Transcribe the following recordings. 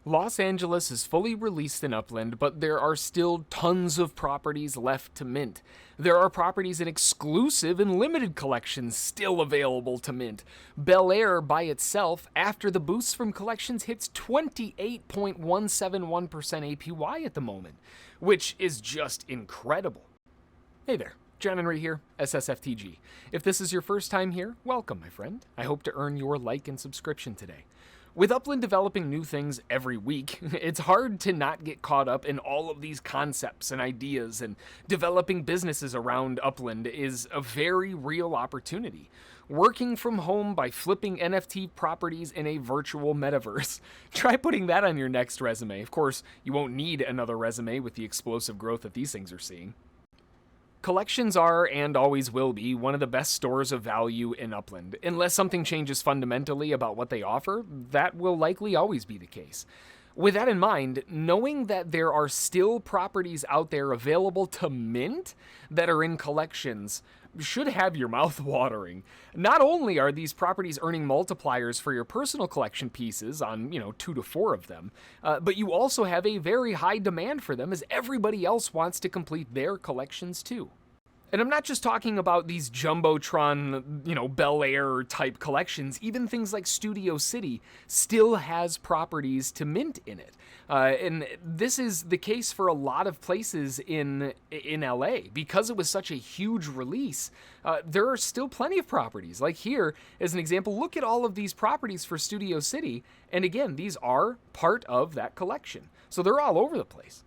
Los Angeles is fully released in Upland, but there are still tons of properties left to mint. There are properties in exclusive and limited collections still available to mint. Bel Air by itself, after the boosts from collections, hits 28.171% APY at the moment, which is just incredible. Hey there, John Henry here, ssftg. If this is your first time here, welcome, my friend. I hope to earn your like and subscription today. With Upland developing new things every week, it's hard to not get caught up in all of these concepts and ideas, and developing businesses around Upland is a very real opportunity. Working from home by flipping NFT properties in a virtual metaverse. Try putting that on your next resume. Of course, you won't need another resume with the explosive growth that these things are seeing. Collections are, and always will be, one of the best stores of value in Upland. Unless something changes fundamentally about what they offer, that will likely always be the case. With that in mind, knowing that there are still properties out there available to mint that are in collections should have your mouth watering. Not only are these properties earning multipliers for your personal collection pieces on, 2 to 4 of them, but you also have a very high demand for them as everybody else wants to complete their collections too. And I'm not just talking about these Jumbotron, Bel Air type collections. Even things like Studio City still has properties to mint in it. And this is the case for a lot of places in LA. Because it was such a huge release, there are still plenty of properties. Like here, as an example, look at all of these properties for Studio City. And again, these are part of that collection. So they're all over the place.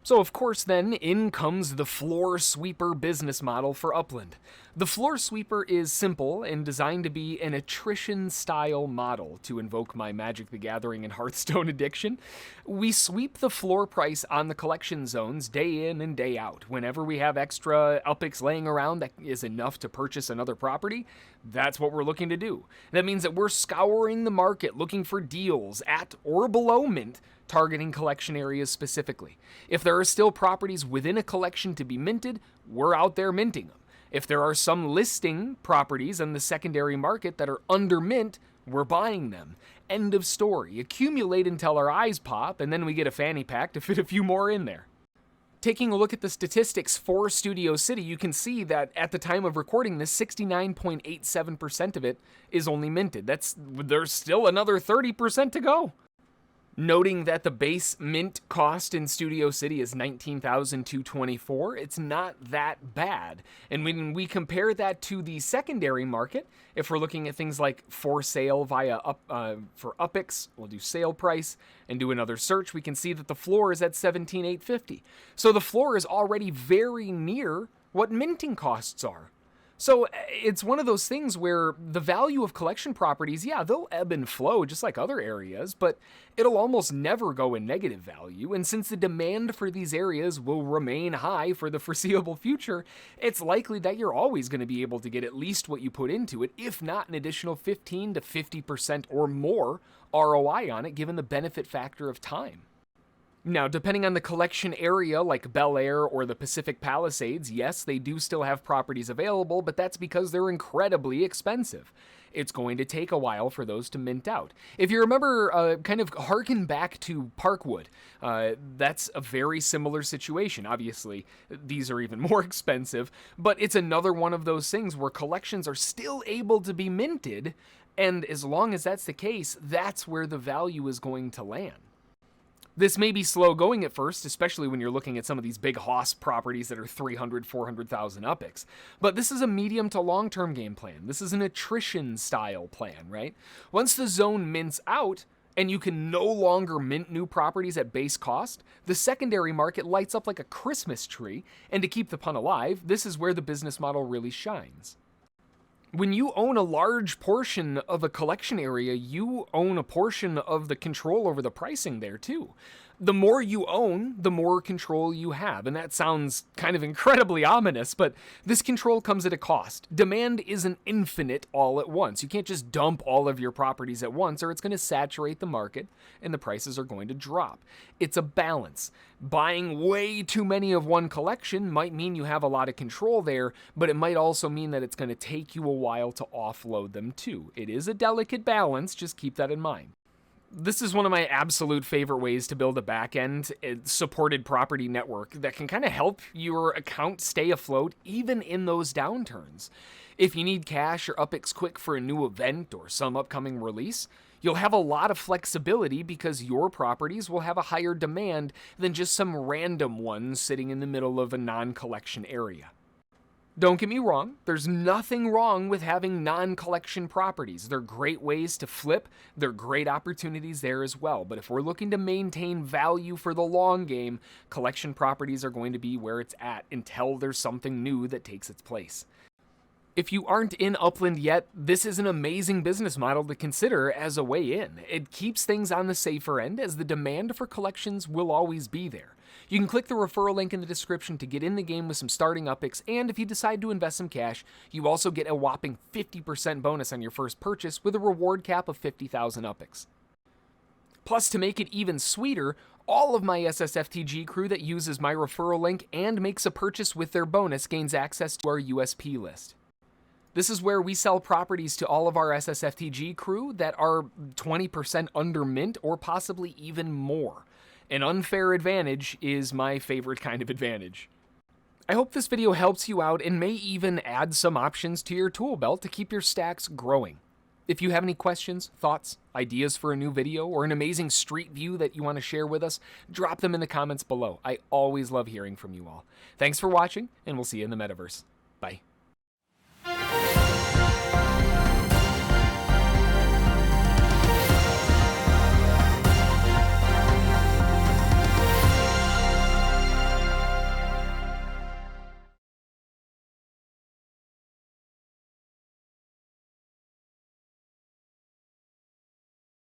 So of course then, in comes the floor sweeper business model for Upland. The floor sweeper is simple and designed to be an attrition-style model, to invoke my Magic the Gathering and Hearthstone addiction. We sweep the floor price on the collection zones day in and day out. Whenever we have extra UPIX laying around that is enough to purchase another property, that's what we're looking to do. That means that we're scouring the market looking for deals at or below mint, targeting collection areas specifically. If there are still properties within a collection to be minted, we're out there minting them. If there are some listing properties in the secondary market that are under mint, we're buying them. End of story. Accumulate until our eyes pop, and then we get a fanny pack to fit a few more in there. Taking a look at the statistics for Studio City, you can see that at the time of recording this, 69.87% of it is only minted. There's still another 30% to go. Noting that the base mint cost in Studio City is $19,224, it's not that bad. And when we compare that to the secondary market, if we're looking at things like for sale for UPIX, we'll do sale price and do another search, we can see that the floor is at $17,850. So the floor is already very near what minting costs are. So it's one of those things where the value of collection properties, yeah, they'll ebb and flow just like other areas, but it'll almost never go in negative value. And since the demand for these areas will remain high for the foreseeable future, it's likely that you're always going to be able to get at least what you put into it, if not an additional 15 to 50% or more ROI on it, given the benefit factor of time. Now, depending on the collection area, like Bel Air or the Pacific Palisades, yes, they do still have properties available, but that's because they're incredibly expensive. It's going to take a while for those to mint out. If you remember, kind of harken back to Parkwood, that's a very similar situation. Obviously, these are even more expensive, but it's another one of those things where collections are still able to be minted, and as long as that's the case, that's where the value is going to land. This may be slow going at first, especially when you're looking at some of these big hoss properties that are 300, 400,000 UPIX. But this is a medium to long-term game plan. This is an attrition-style plan, right? Once the zone mints out, and you can no longer mint new properties at base cost, the secondary market lights up like a Christmas tree, and to keep the pun alive, this is where the business model really shines. When you own a large portion of a collection area, you own a portion of the control over the pricing there too. The more you own, the more control you have. And that sounds kind of incredibly ominous, but this control comes at a cost. Demand isn't infinite all at once. You can't just dump all of your properties at once, or it's going to saturate the market and the prices are going to drop. It's a balance. Buying way too many of one collection might mean you have a lot of control there, but it might also mean that it's going to take you a while to offload them too. It is a delicate balance, just keep that in mind. This is one of my absolute favorite ways to build a back-end supported property network that can kind of help your account stay afloat even in those downturns. If you need cash or UPX quick for a new event or some upcoming release, you'll have a lot of flexibility because your properties will have a higher demand than just some random ones sitting in the middle of a non-collection area. Don't get me wrong, there's nothing wrong with having non-collection properties. They're great ways to flip, they're great opportunities there as well. But if we're looking to maintain value for the long game, collection properties are going to be where it's at until there's something new that takes its place. If you aren't in Upland yet, this is an amazing business model to consider as a way in. It keeps things on the safer end as the demand for collections will always be there. You can click the referral link in the description to get in the game with some starting UPX, and if you decide to invest some cash, you also get a whopping 50% bonus on your first purchase with a reward cap of 50,000 UPX. Plus, to make it even sweeter, all of my ssftg crew that uses my referral link and makes a purchase with their bonus gains access to our USP list. This is where we sell properties to all of our ssftg crew that are 20% under mint or possibly even more. An unfair advantage is my favorite kind of advantage. I hope this video helps you out and may even add some options to your tool belt to keep your stacks growing. If you have any questions, thoughts, ideas for a new video, or an amazing street view that you want to share with us, drop them in the comments below. I always love hearing from you all. Thanks for watching, and we'll see you in the metaverse. Bye.